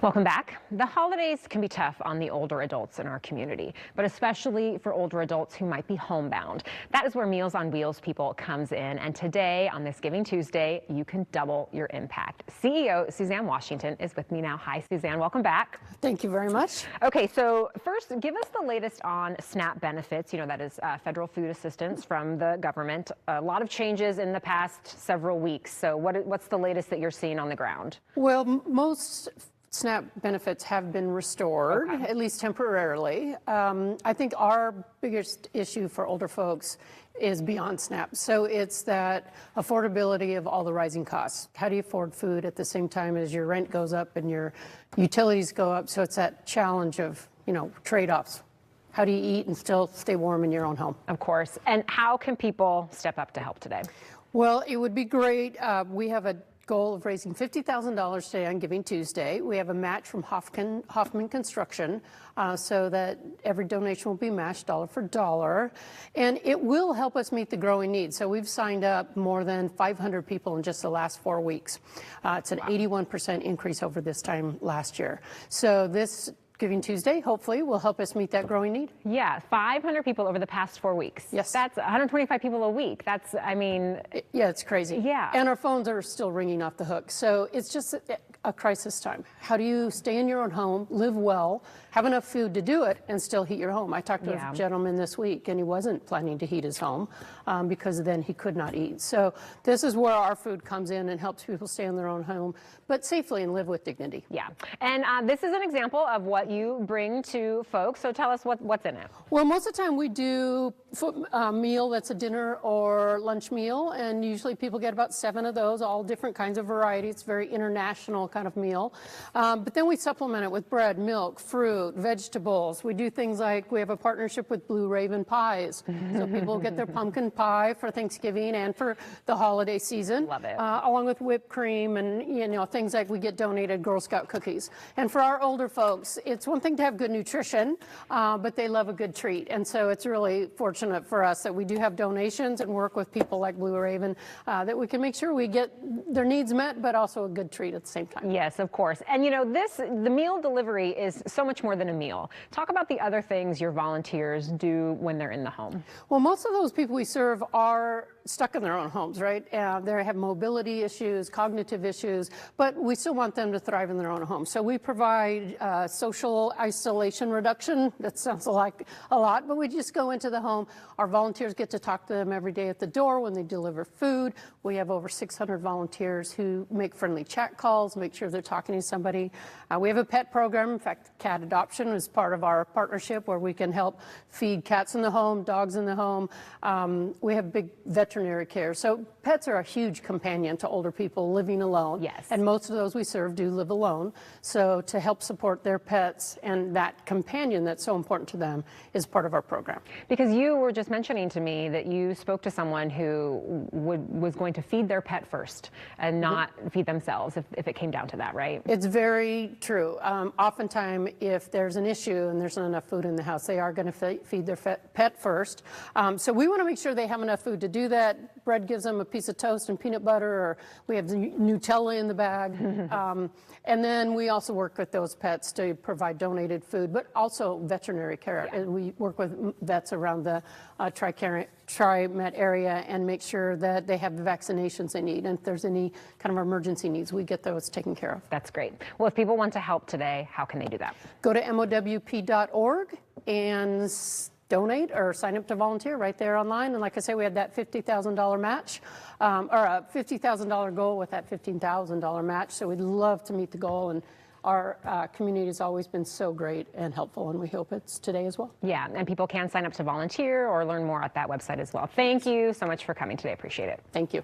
Welcome back. The holidays can be tough on the older adults in our community, but especially for older adults who might be homebound. That is where Meals on Wheels people comes in, and today on this Giving Tuesday, you can double your impact. CEO Suzanne Washington is with me now. Hi, Suzanne. Welcome back. Thank you very much. Okay, so first, give us the latest on SNAP benefits. You know, that is federal food assistance from the government. A lot of changes in the past several weeks. So what's the latest that you're seeing on the ground? Well, most SNAP benefits have been restored, at least temporarily. I think our biggest issue for older folks is beyond SNAP. So it's that affordability of all the rising costs. How do you afford food at the same time as your rent goes up and your utilities go up? So it's that challenge of, trade-offs. How do you eat and still stay warm in your own home? Of course. And how can people step up to help today? Well, it would be great. We have a goal of raising $50,000 today on Giving Tuesday. We have a match from Hoffman Construction so that every donation will be matched dollar for dollar. And it will help us meet the growing needs. So we've signed up more than 500 people in just the last 4 weeks. It's an 81% increase over this time last year. So this Giving Tuesday, hopefully, will help us meet that growing need. Yeah, 500 people over the past 4 weeks. Yes. That's 125 people a week. That's, I mean... Yeah, it's crazy. Yeah. And our phones are still ringing off the hook. So it's just a crisis time. How do you stay in your own home, live well, have enough food to do it, and still heat your home? I talked to a gentleman this week, and he wasn't planning to heat his home because then he could not eat. So this is where our food comes in and helps people stay in their own home, but safely and live with dignity. Yeah. And this is an example of what you bring to folks. So tell us what's in it. Well, most of the time we do a meal that's a dinner or lunch meal, and usually people get about 7 of those, all different kinds of variety. It's a very international kind of meal. But then we supplement it with bread, milk, fruit, vegetables. We do things like we have a partnership with Blue Raven Pies. So people get their pumpkin pie for Thanksgiving and for the holiday season. Love it. Along with whipped cream and things like we get donated Girl Scout cookies. And for our older folks, it's one thing to have good nutrition, but they love a good treat. And so it's really fortunate for us that we do have donations and work with people like Blue Raven that we can make sure we get their needs met, but also a good treat at the same time. Yes, of course. And the meal delivery is so much more than a meal. Talk about the other things your volunteers do when they're in the home. Well, most of those people we serve are stuck in their own homes, right? They have mobility issues, cognitive issues, but we still want them to thrive in their own home. So we provide social isolation reduction. That sounds like a lot, but we just go into the home. Our volunteers get to talk to them every day at the door when they deliver food. We have over 600 volunteers who make friendly chat calls, make sure they're talking to somebody. We have a pet program. In fact, cat adoption is part of our partnership where we can help feed cats in the home, dogs in the home. We have big veterinary care. So pets are a huge companion to older people living alone. Yes. And most of those we serve do live alone. So to help support their pets and that companion that's so important to them is part of our program. Because you were just mentioning to me that you spoke to someone who was going to feed their pet first and not feed themselves if it came down to that, right? It's very true. Oftentimes, if there's an issue and there's not enough food in the house, they are going to feed their pet first. So we want to make sure they have enough food to do that. Bread gives them a piece of toast and peanut butter, or we have Nutella in the bag. And then we also work with those pets to provide donated food, but also veterinary care. Yeah. And we work with vets around the Tri-Met area and make sure that they have the vaccinations they need. And if there's any kind of emergency needs, we get those taken care of. That's great. Well, if people want to help today, how can they do that? Go to MOWP.org and donate or sign up to volunteer right there online. And like I say, we had that $50,000 match, or a $50,000 goal with that $15,000 match. So we'd love to meet the goal. And our community has always been so great and helpful, and we hope it's today as well. Yeah, and people can sign up to volunteer or learn more at that website as well. Thank you so much for coming today. Appreciate it. Thank you.